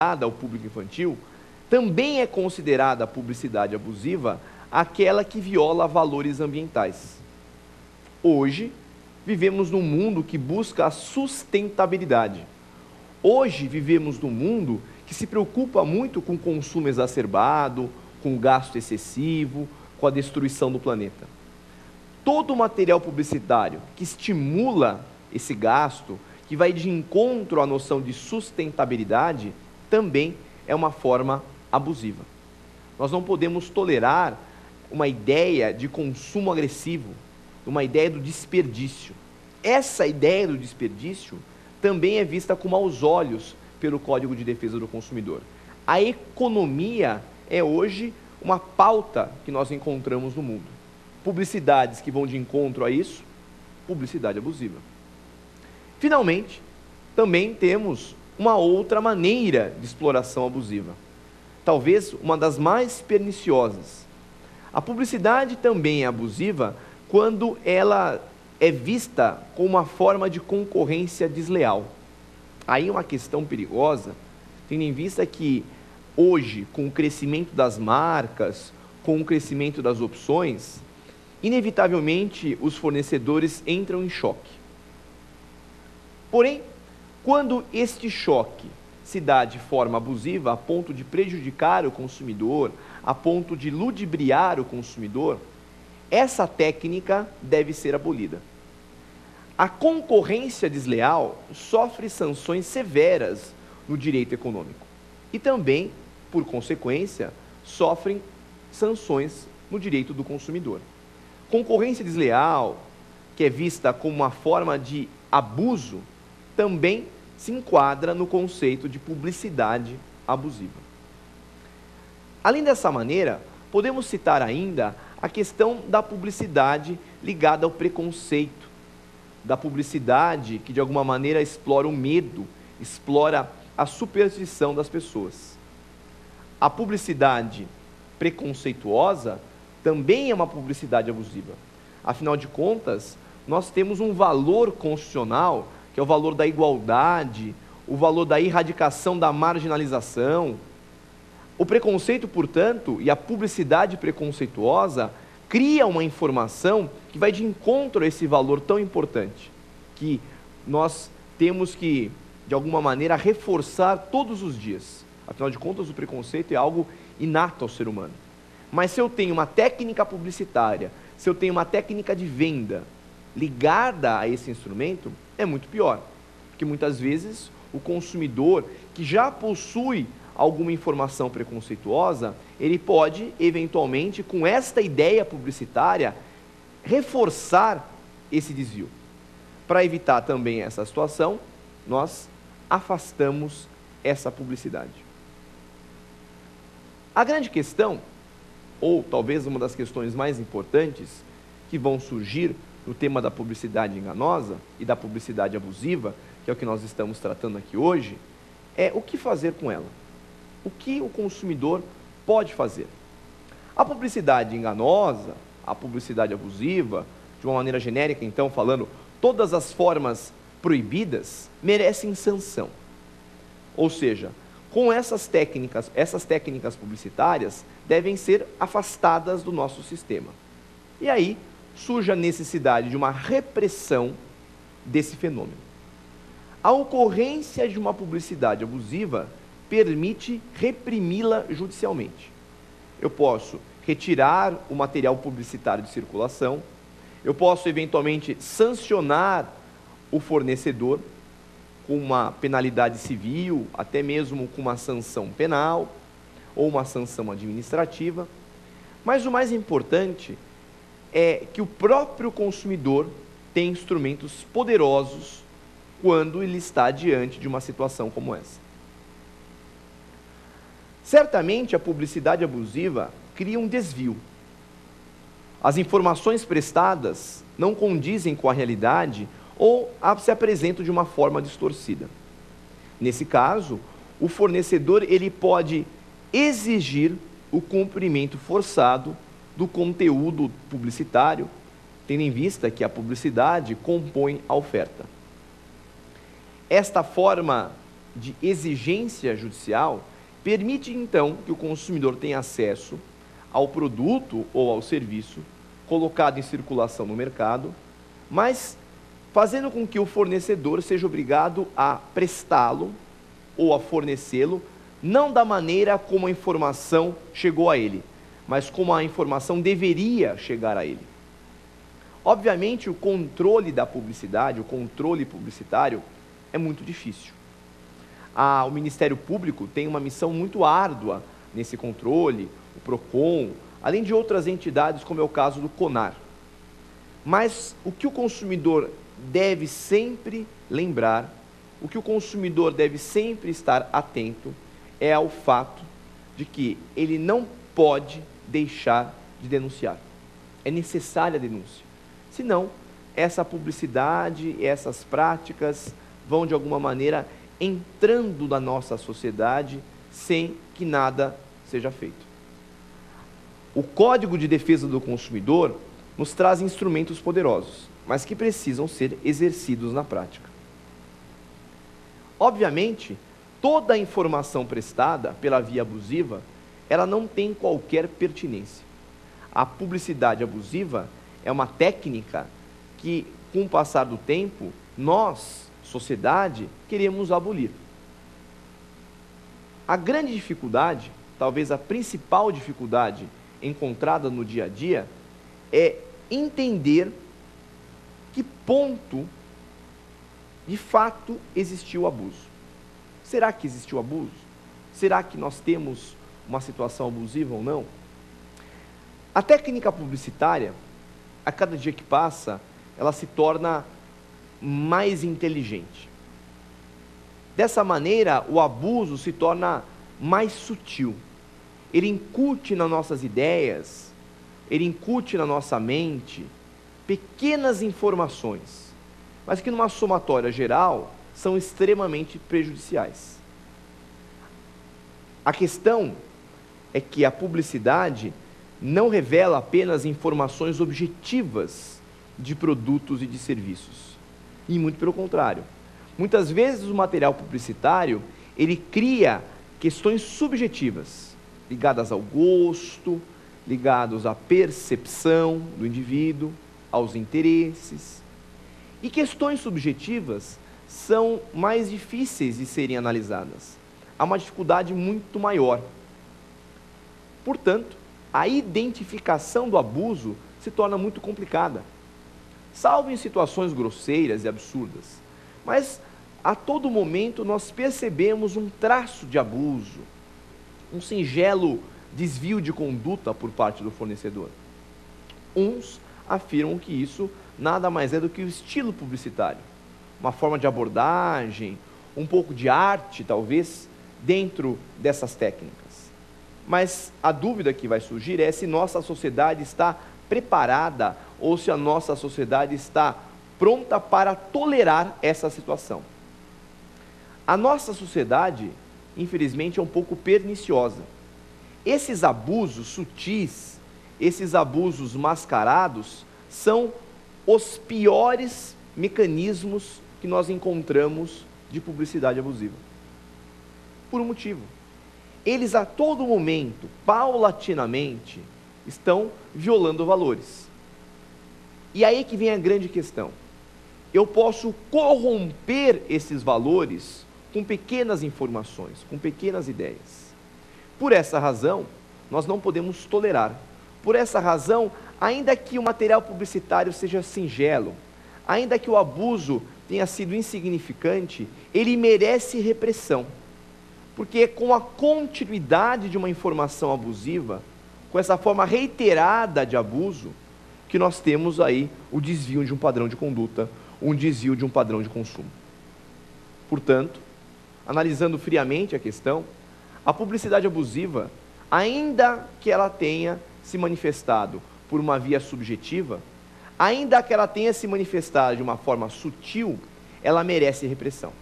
ao público infantil, também é considerada a publicidade abusiva aquela que viola valores ambientais. Hoje, vivemos num mundo que busca a sustentabilidade. Hoje, vivemos num mundo que se preocupa muito com o consumo exacerbado, com o gasto excessivo, com a destruição do planeta. Todo material publicitário que estimula esse gasto, que vai de encontro à noção de sustentabilidade, também é uma forma abusiva. Nós não podemos tolerar uma ideia de consumo agressivo, uma ideia do desperdício. Essa ideia do desperdício também é vista com maus olhos pelo Código de Defesa do Consumidor. A economia é hoje uma pauta que nós encontramos no mundo. Publicidades que vão de encontro a isso, publicidade abusiva. Finalmente, também temos uma outra maneira de exploração abusiva, talvez uma das mais perniciosas. A publicidade também é abusiva quando ela é vista como uma forma de concorrência desleal. Aí é uma questão perigosa, tendo em vista que hoje, com o crescimento das marcas, com o crescimento das opções, inevitavelmente os fornecedores entram em choque. Porém, quando este choque se dá de forma abusiva, a ponto de prejudicar o consumidor, a ponto de ludibriar o consumidor, essa técnica deve ser abolida. A concorrência desleal sofre sanções severas no direito econômico e também, por consequência, sofrem sanções no direito do consumidor. Concorrência desleal, que é vista como uma forma de abuso, também se enquadra no conceito de publicidade abusiva. Além dessa maneira, podemos citar ainda a questão da publicidade ligada ao preconceito, da publicidade que de alguma maneira explora o medo, explora a superstição das pessoas. A publicidade preconceituosa também é uma publicidade abusiva. Afinal de contas, nós temos um valor constitucional, que é o valor da igualdade, o valor da erradicação da marginalização. O preconceito, portanto, e a publicidade preconceituosa cria uma informação que vai de encontro a esse valor tão importante, que nós temos que, de alguma maneira, reforçar todos os dias. Afinal de contas, o preconceito é algo inato ao ser humano. Mas se eu tenho uma técnica publicitária, se eu tenho uma técnica de venda ligada a esse instrumento, é muito pior, porque muitas vezes o consumidor que já possui alguma informação preconceituosa, ele pode, eventualmente, com esta ideia publicitária, reforçar esse desvio. Para evitar também essa situação, nós afastamos essa publicidade. A grande questão, ou talvez uma das questões mais importantes que vão surgir no tema da publicidade enganosa e da publicidade abusiva, que é o que nós estamos tratando aqui hoje, é o que fazer com ela. O que o consumidor pode fazer? A publicidade enganosa, a publicidade abusiva, de uma maneira genérica, então, falando, todas as formas proibidas merecem sanção. Ou seja, com essas técnicas publicitárias devem ser afastadas do nosso sistema. E aí surge a necessidade de uma repressão desse fenômeno. A ocorrência de uma publicidade abusiva permite reprimi-la judicialmente. Eu posso retirar o material publicitário de circulação, eu posso eventualmente sancionar o fornecedor com uma penalidade civil, até mesmo com uma sanção penal ou uma sanção administrativa. Mas o mais importante é que o próprio consumidor tem instrumentos poderosos quando ele está diante de uma situação como essa. Certamente a publicidade abusiva cria um desvio. As informações prestadas não condizem com a realidade ou se apresentam de uma forma distorcida. Nesse caso, o fornecedor ele pode exigir o cumprimento forçado do conteúdo publicitário, tendo em vista que a publicidade compõe a oferta. Esta forma de exigência judicial permite, então, que o consumidor tenha acesso ao produto ou ao serviço colocado em circulação no mercado, mas fazendo com que o fornecedor seja obrigado a prestá-lo ou a fornecê-lo, não da maneira como a informação chegou a ele, mas como a informação deveria chegar a ele. Obviamente, o controle da publicidade, o controle publicitário, é muito difícil. O Ministério Público tem uma missão muito árdua nesse controle, o PROCON, além de outras entidades, como é o caso do CONAR. Mas o que o consumidor deve sempre lembrar, o que o consumidor deve sempre estar atento, é ao fato de que ele não pode deixar de denunciar. É necessária a denúncia. Senão, essa publicidade, essas práticas vão, de alguma maneira, entrando na nossa sociedade sem que nada seja feito. O Código de Defesa do Consumidor nos traz instrumentos poderosos, mas que precisam ser exercidos na prática. Obviamente, toda a informação prestada pela via abusiva, ela não tem qualquer pertinência. A publicidade abusiva é uma técnica que, com o passar do tempo, nós, sociedade, queremos abolir. A grande dificuldade, talvez a principal dificuldade encontrada no dia a dia, é entender que ponto, de fato, existiu o abuso. Será que existiu abuso? Será que nós temos uma situação abusiva ou não? A técnica publicitária, a cada dia que passa, ela se torna mais inteligente. Dessa maneira, o abuso se torna mais sutil. Ele incute nas nossas ideias, ele incute na nossa mente pequenas informações, mas que numa somatória geral são extremamente prejudiciais. A questão é que a publicidade não revela apenas informações objetivas de produtos e de serviços. E muito pelo contrário. Muitas vezes o material publicitário, ele cria questões subjetivas, ligadas ao gosto, ligados à percepção do indivíduo, aos interesses. E questões subjetivas são mais difíceis de serem analisadas. Há uma dificuldade muito maior. Portanto, a identificação do abuso se torna muito complicada, salvo em situações grosseiras e absurdas. Mas, a todo momento, nós percebemos um traço de abuso, um singelo desvio de conduta por parte do fornecedor. Uns afirmam que isso nada mais é do que o estilo publicitário, uma forma de abordagem, um pouco de arte, talvez, dentro dessas técnicas. Mas a dúvida que vai surgir é se nossa sociedade está preparada ou se a nossa sociedade está pronta para tolerar essa situação. A nossa sociedade, infelizmente, é um pouco perniciosa. Esses abusos sutis, esses abusos mascarados, são os piores mecanismos que nós encontramos de publicidade abusiva. Por um motivo. Eles a todo momento, paulatinamente, estão violando valores. E aí que vem a grande questão. Eu posso corromper esses valores com pequenas informações, com pequenas ideias. Por essa razão, nós não podemos tolerar. Por essa razão, ainda que o material publicitário seja singelo, ainda que o abuso tenha sido insignificante, ele merece repressão. Porque com a continuidade de uma informação abusiva, com essa forma reiterada de abuso, que nós temos aí o desvio de um padrão de conduta, um desvio de um padrão de consumo. Portanto, analisando friamente a questão, a publicidade abusiva, ainda que ela tenha se manifestado por uma via subjetiva, ainda que ela tenha se manifestado de uma forma sutil, ela merece repressão.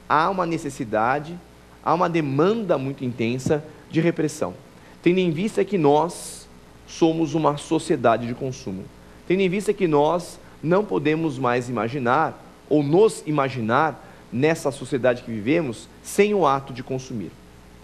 Há uma necessidade, há uma demanda muito intensa de repressão, tendo em vista que nós somos uma sociedade de consumo, tendo em vista que nós não podemos mais imaginar, ou nos imaginar, nessa sociedade que vivemos sem o ato de consumir.